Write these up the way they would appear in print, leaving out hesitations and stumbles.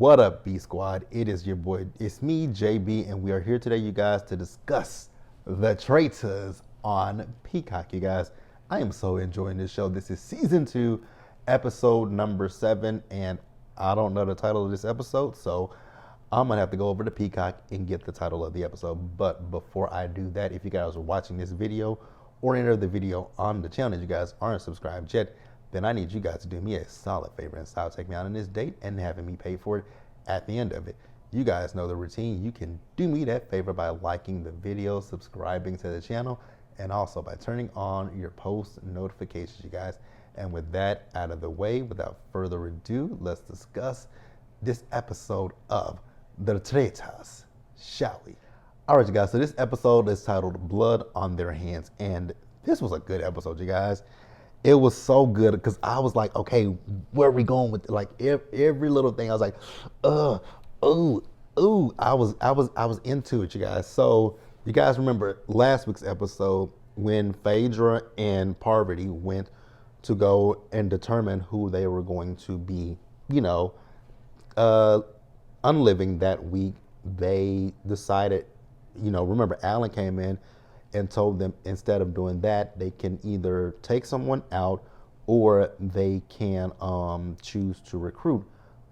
What up, B Squad? It is your boy, it's me, JB, and we are here today, you guys, to discuss the Traitors on Peacock, you guys. I am so enjoying this show. This is season 2, episode number 7, and I don't know the title of this episode, so I'm gonna have to go over to Peacock and get the title of the episode. But before I do that, if you guys are watching this video or any other video on the channel, you guys aren't subscribed yet, then I need you guys to do me a solid favor and stop taking me out on this date and having me pay for it at the end of it. You guys know the routine. You can do me that favor by liking the video, subscribing to the channel, and also by turning on your post notifications, you guys. And with that out of the way, without further ado, let's discuss this episode of The Traitors, shall we? All right, you guys, so this episode is titled Blood on Their Hands, and this was a good episode, you guys. It was so good because I was like, okay, where are we going with it? Like every little thing? I was like, I was into it, you guys. So you guys remember last week's episode when Phaedra and Parvati went to go and determine who they were going to be, unliving that week. They decided, remember Alan came in and told them instead of doing that, they can either take someone out or they can choose to recruit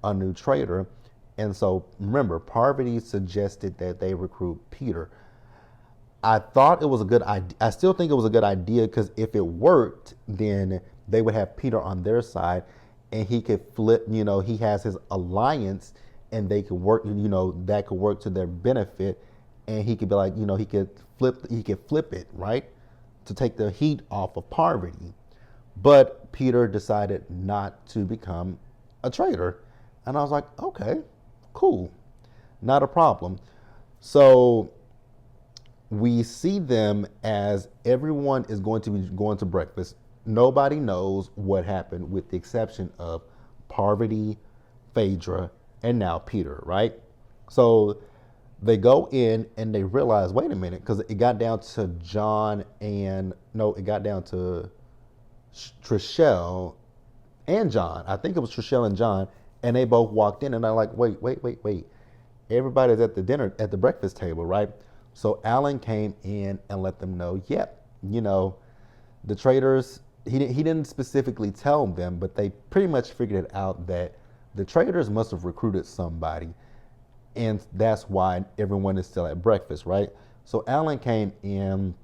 a new traitor. And so remember, Parvati suggested that they recruit Peter. I thought it was a good idea. I still think it was a good idea because if it worked, then they would have Peter on their side and he could flip, he has his alliance and they could work, that could work to their benefit. And he could be like, he could flip it, right? To take the heat off of Parvati. But Peter decided not to become a traitor. And I was like, okay, cool. Not a problem. So we see them as everyone is going to be going to breakfast. Nobody knows what happened with the exception of Parvati, Phaedra, and now Peter, right? So they go in and they realize, wait a minute, because it got down to it got down to Trishelle and John. I think it was Trishelle and John, and they both walked in and they're like, wait. Everybody's at the breakfast table, right? So Alan came in and let them know, yep, the traitors, he didn't specifically tell them, but they pretty much figured it out that the traitors must have recruited somebody. And that's why everyone is still at breakfast, right? So Alan came in.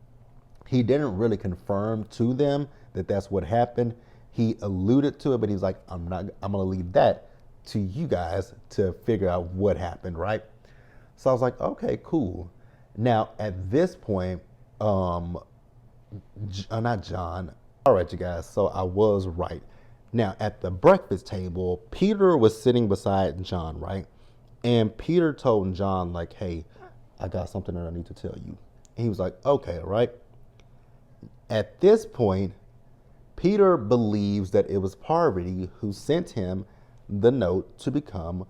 He didn't really confirm to them that that's what happened. He alluded to it, but he was like, I'm going to leave that to you guys to figure out what happened, right? So I was like, okay, cool. Now, at this point, not John. All right, you guys, so I was right. Now, at the breakfast table, Peter was sitting beside John, right? And Peter told John, like, hey, I got something that I need to tell you. And he was like, okay, right? At this point, Peter believes that it was Parvati who sent him the note to become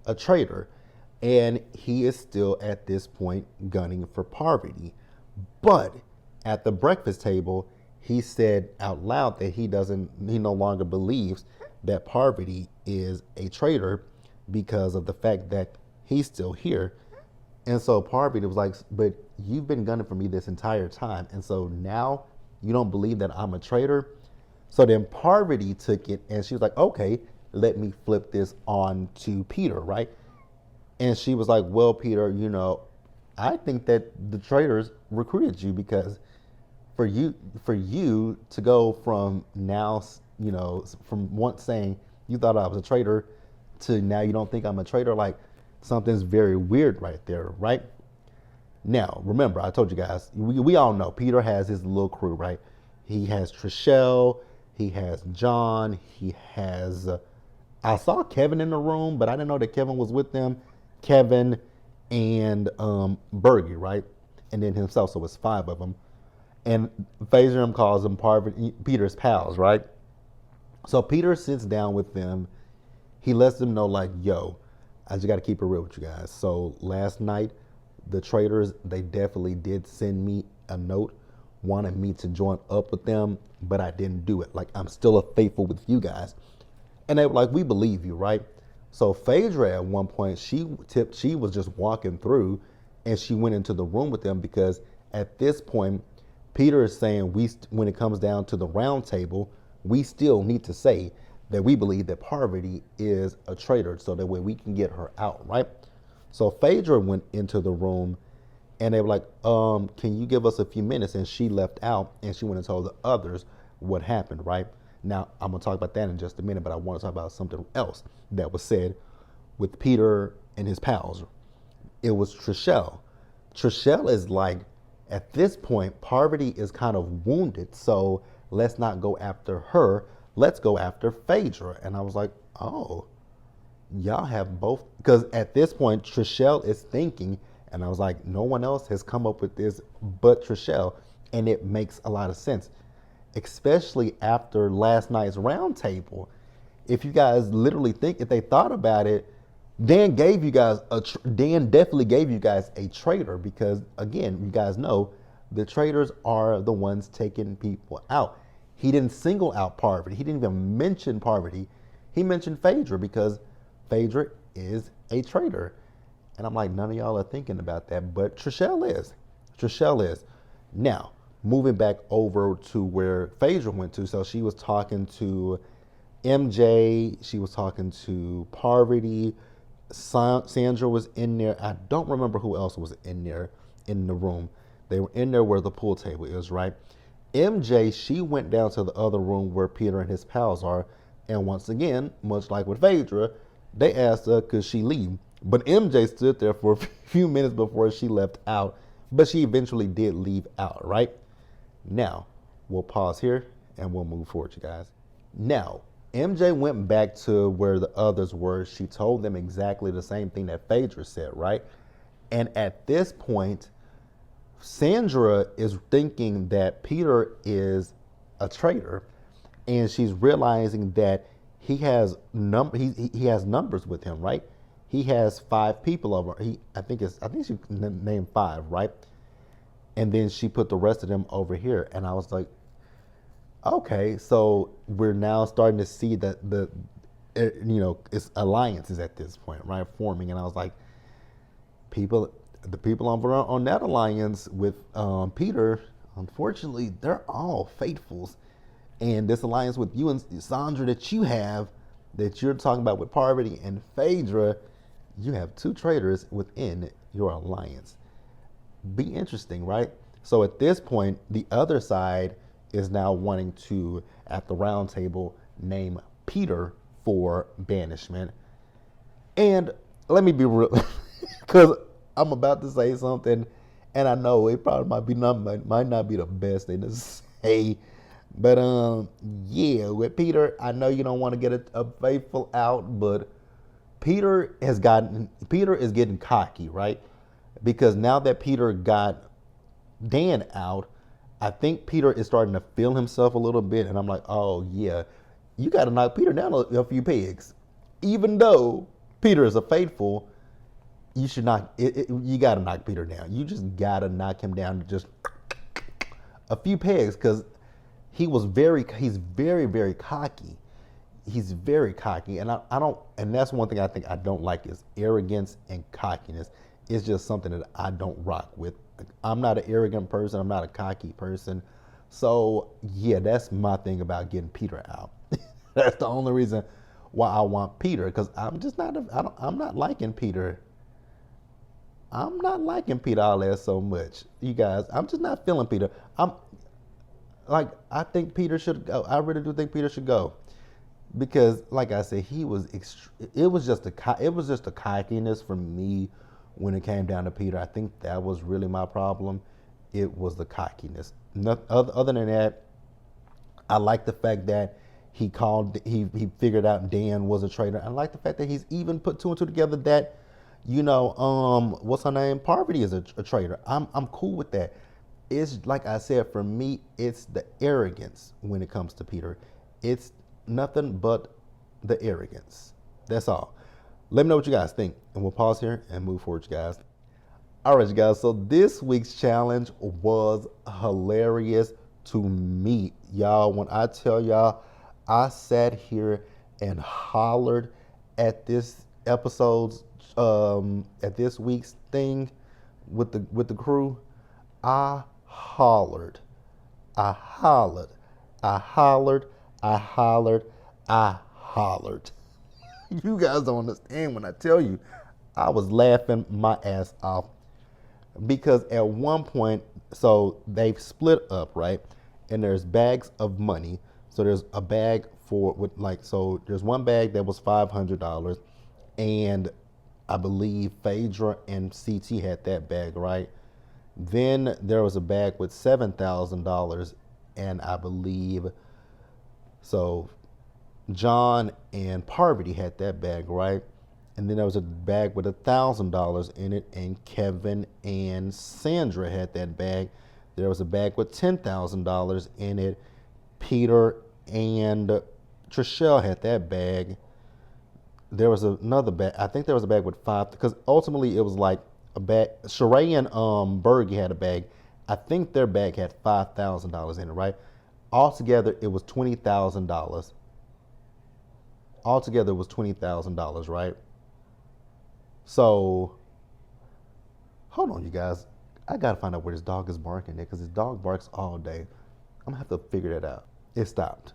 a traitor. And he is still at this point gunning for Parvati. But at the breakfast table, he said out loud that he no longer believes that Parvati is a traitor because of the fact that he's still here. And so Parvati was like, but you've been gunning for me this entire time. And so now you don't believe that I'm a traitor? So then Parvati took it and she was like, okay, let me flip this on to Peter, right? And she was like, well, Peter, I think that the traitors recruited you because for you to go from now, from once saying you thought I was a traitor to now you don't think I'm a traitor, like something's very weird right there, right? Now, remember, I told you guys, we all know Peter has his little crew, right? He has Trishelle, he has John, he has, I saw Kevin in the room, but I didn't know that Kevin was with them. Kevin and Bergie, right? And then himself, so it's 5 of them. And Phaedra calls them Peter's pals, right? So Peter sits down with them. He lets them know, like, yo, I just got to keep it real with you guys. So last night, the traitors, they definitely did send me a note, wanted me to join up with them, but I didn't do it. Like, I'm still faithful with you guys. And they were like, we believe you, right? So Phaedra at one point, she was just walking through and she went into the room with them because at this point, Peter is saying when it comes down to the round table, we still need to say that we believe that Parvati is a traitor so that way we can get her out, right? So Phaedra went into the room and they were like, can you give us a few minutes? And she left out and she went and told the others what happened, right? Now, I'm going to talk about that in just a minute, but I want to talk about something else that was said with Peter and his pals. It was Trishelle. Trishelle is like, at this point, Parvati is kind of wounded, so let's not go after her. Let's go after Phaedra. And I was like, oh, y'all have both. Because at this point, Trishelle is thinking, and I was like, no one else has come up with this but Trishelle. And it makes a lot of sense, especially after last night's round table. If you guys literally think, if they thought about it, Dan definitely gave you guys a traitor because, again, you guys know the traitors are the ones taking people out. He didn't single out Parvati. He didn't even mention Parvati. He mentioned Phaedra because Phaedra is a traitor. And I'm like, none of y'all are thinking about that, but Trishelle is. Trishelle is. Now, moving back over to where Phaedra went to, so she was talking to MJ, she was talking to Parvati, Sandra was in there. I don't remember who else was in there in the room. They were in there where the pool table is, right? MJ, she went down to the other room where Peter and his pals are. And once again, much like with Phaedra, they asked her, could she leave? But MJ stood there for a few minutes before she left out. But she eventually did leave out, right? Now, we'll pause here and we'll move forward, you guys. Now, MJ went back to where the others were. She told them exactly the same thing that Phaedra said, right? And at this point, Sandra is thinking that Peter is a traitor, and she's realizing that he has he has numbers with him, right? He has 5 people over. I think she named 5, right? And then she put the rest of them over here, and I was like, okay, so we're now starting to see that it's alliances at this point, right, forming. And I was like, the people on that alliance with Peter, unfortunately, they're all faithfuls. And this alliance with you and Sandra that you're talking about with Parvati and Phaedra, you have 2 traitors within your alliance. Be interesting, right? So at this point, the other side is now wanting to, at the round table, name Peter for banishment. And let me be real, because I'm about to say something, and I know it probably might not be the best thing to say, but yeah, with Peter, I know you don't want to get a faithful out, but Peter is getting cocky, right? Because now that Peter got Dan out, I think Peter is starting to feel himself a little bit, and I'm like, oh yeah, you got to knock Peter down a few pegs. Even though Peter is a faithful, you should not. You got to knock Peter down. You just got to knock him down just a few pegs because he's very, very cocky. He's very cocky, and I don't. And that's one thing I think I don't like is arrogance and cockiness. It's just something that I don't rock with. I'm not an arrogant person. I'm not a cocky person. So yeah, that's my thing about getting Peter out. That's the only reason why I want Peter, because I'm just not. I'm not liking Peter. I'm not liking Peter all that so much, you guys. I'm just not feeling Peter. I think Peter should go. I really do think Peter should go, because, like I said, it was just a cockiness for me when it came down to Peter. I think that was really my problem. It was the cockiness. Other than that, I like the fact that he figured out Dan was a traitor. I like the fact that he's even put 2 and 2 together that, what's her name? Parvati is a traitor. I'm cool with that. It's like I said, for me, it's the arrogance when it comes to Peter. It's nothing but the arrogance. That's all. Let me know what you guys think, and we'll pause here and move forward, you guys. All right, you guys. So this week's challenge was hilarious to me, y'all. When I tell y'all, I sat here and hollered at this at this week's thing with the crew, I hollered, I hollered, I hollered, I hollered, I hollered. You guys don't understand when I tell you, I was laughing my ass off because at one point, so they've split up, right? And there's bags of money. So there's a bag for with like so there's one bag that was $500, and I believe Phaedra and CT had that bag, right? Then there was a bag with $7,000, and I believe so John and Parvati had that bag, right? And then there was a bag with $1,000 in it, and Kevin and Sandra had that bag. There was a bag with $10,000 in it. Peter and Trishelle had that bag. There was another bag. I think there was a bag with five, because ultimately it was like a bag. Sheree and Bergie had a bag. I think their bag had $5,000 in it, right? Altogether, it was $20,000. Altogether, it was $20,000, right? So, hold on, you guys. I gotta find out where this dog is barking at, because this dog barks all day. I'm gonna have to figure that out. It stopped.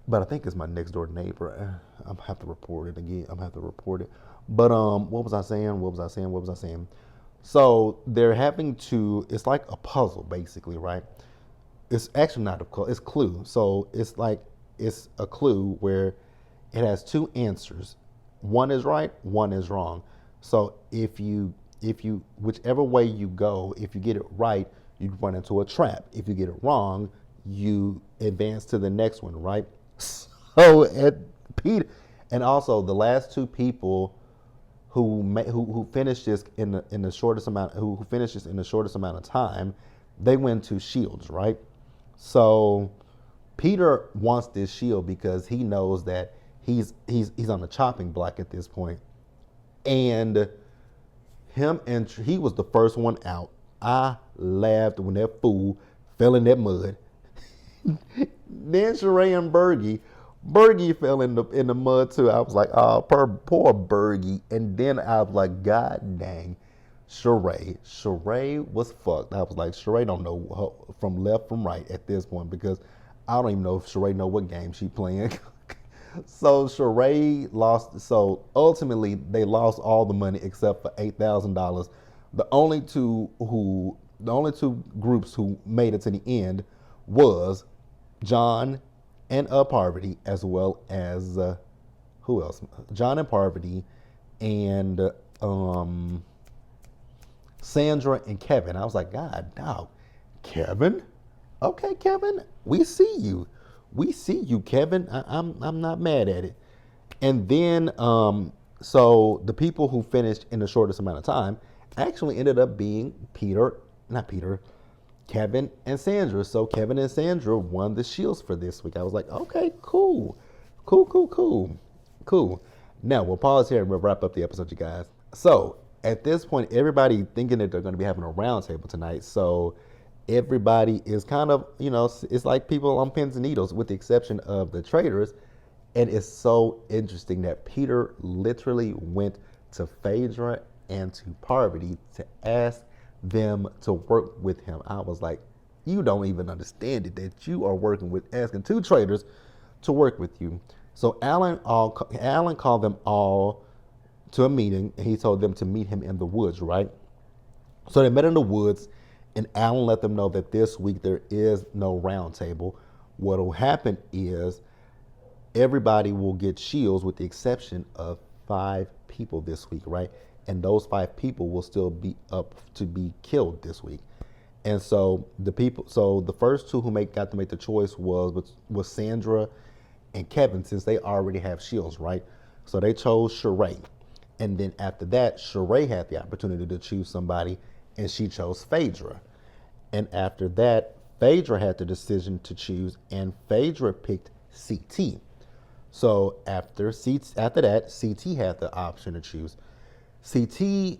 But I think it's my next door neighbor. I'm gonna have to report it again. I'm gonna have to report it. But what was I saying? So they're having to, it's like a puzzle basically, right? It's actually not a puzzle, it's Clue. So it's like, it's a clue where it has two answers. One is right, one is wrong. So if you whichever way you go, if you get it right, you run into a trap. If you get it wrong, you advance to the next one, right? So at Pete, and also the last two people who finished this in the shortest amount, who finished this in the shortest amount of time, they went to shields, right? So Peter wants this shield because he knows that he's on the chopping block at this point. And he was the first one out. I laughed when that fool fell in that mud. Then Sheree and Bergie fell in the mud too. I was like, oh, poor Bergie. And then I was like, God dang, Sheree was fucked. I was like, Sheree don't know from left from right at this point, because I don't even know if Sheree know what game she playing. So Sheree lost. So ultimately, they lost all the money except for $8,000. The only two groups who made it to the end was John and Parvati, as well as who else? John and Parvati, and Sandra and Kevin. I was like, God, dog, Kevin. Okay, Kevin, we see you. We see you, Kevin. I'm not mad at it. And then so the people who finished in the shortest amount of time actually ended up being Kevin and Sandra. So Kevin and Sandra won the shields for this week. I was like, okay, cool. Now we'll pause here and we'll wrap up the episode, you guys. So at this point, everybody thinking that they're going to be having a round table tonight. So everybody is kind of, it's like people on pins and needles, with the exception of the Traitors. And it's so interesting that Peter literally went to Phaedra and to Parvati to ask them to work with him. I was like, you don't even understand it, that you are asking two Traitors to work with you. So Alan called them all to a meeting, and he told them to meet him in the woods, right? So they met in the woods, and Alan let them know that this week there is no round table. What will happen is everybody will get shields with the exception of 5 people this week, right? And those 5 people will still be up to be killed this week. And so the first two who got to make the choice was Sandra and Kevin, since they already have shields, right? So they chose Sheree. And then after that, Sheree had the opportunity to choose somebody, and she chose Phaedra. And after that, Phaedra had the decision to choose, and Phaedra picked CT. So after that, CT had the option to choose. CT,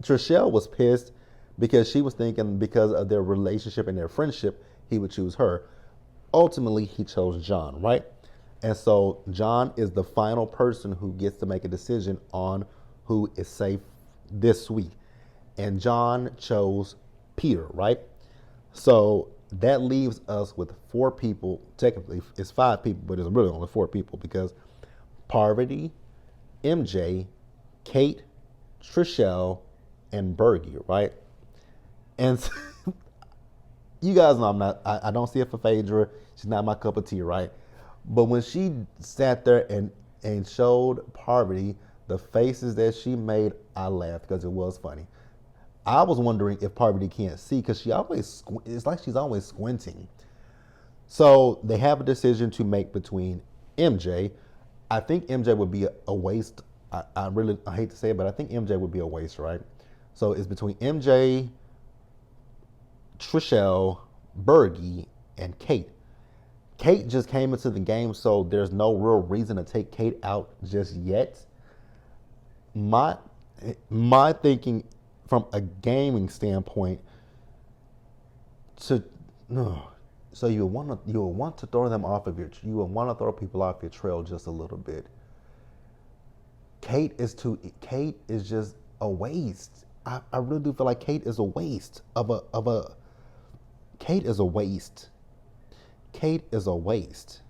Trishelle was pissed because she was thinking because of their relationship and their friendship, he would choose her. Ultimately, he chose John, right? And so John is the final person who gets to make a decision on who is safe this week. And John chose Peter, right? So that leaves us with four people. Technically, it's five people, but it's really only four people because Parvati, MJ, Kate, Trishelle, and Bergie, right? And you guys know I don't see it for Phaedra. She's not my cup of tea, right? But when she sat there and showed Parvati the faces that she made, I laughed because it was funny. I was wondering if Parvati can't see because it's like she's always squinting. So they have a decision to make between MJ. I think MJ would be a waste. I hate to say it, but I think MJ would be a waste, right? So it's between MJ, Trishelle, Bergie, and Kate. Kate just came into the game, so there's no real reason to take Kate out just yet. My thinking from a gaming standpoint to no, so you will want to throw them off of you will want to throw people off your trail just a little bit. Kate is just a waste. I really do feel like Kate is a waste of a Kate is a waste. Kate is a waste.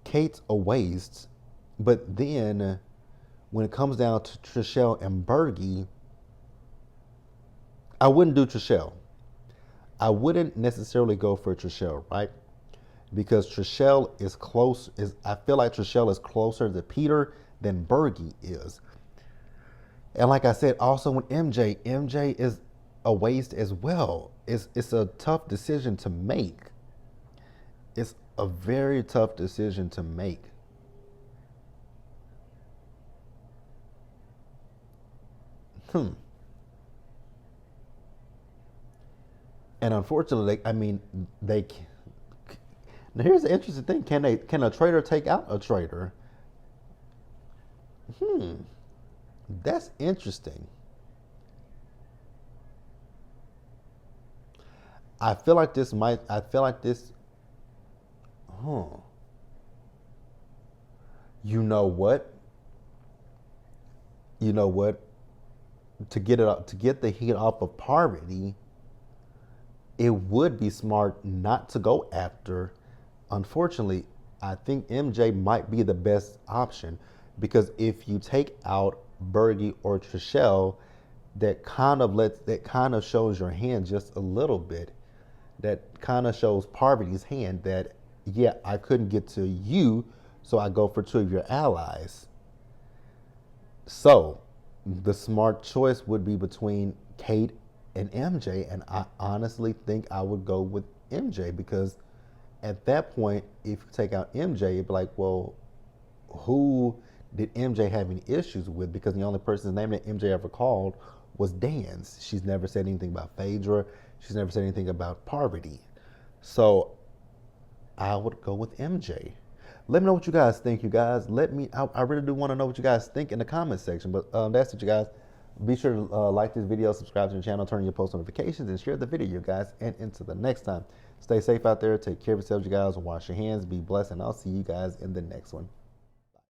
Kate's a waste. But then when it comes down to Trishelle and Bergie, I wouldn't do Trishelle. I wouldn't necessarily go for Trishelle, right? Because Trishelle is close. I feel like Trishelle is closer to Peter than Bergie is. And like I said, also with MJ is a waste as well. It's a tough decision to make. It's a very tough decision to make. And unfortunately, they. Now here's the interesting thing: can a traitor take out a traitor? That's interesting. I feel like this might. I feel like this. Huh. You know what? You know what? To get the heat off of Parvati, it would be smart not to go after. Unfortunately, I think MJ might be the best option because if you take out Bergie or Trishelle, that kind of shows your hand just a little bit. That kind of shows Parvati's hand that yeah, I couldn't get to you, so I go for two of your allies. So the smart choice would be between Kate and MJ, and I honestly think I would go with MJ because at that point, if you take out MJ, you'd be like, well, who did MJ have any issues with? Because the only person's name that MJ ever called was Dan's. She's never said anything about Phaedra. She's never said anything about Parvati. So I would go with MJ. Let me know what you guys think, you guys. I really do want to know what you guys think in the comment section. But that's it, you guys. Be sure to like this video, subscribe to the channel, turn on your post notifications, and share the video, you guys. And until the next time, stay safe out there. Take care of yourselves, you guys. Wash your hands. Be blessed. And I'll see you guys in the next one.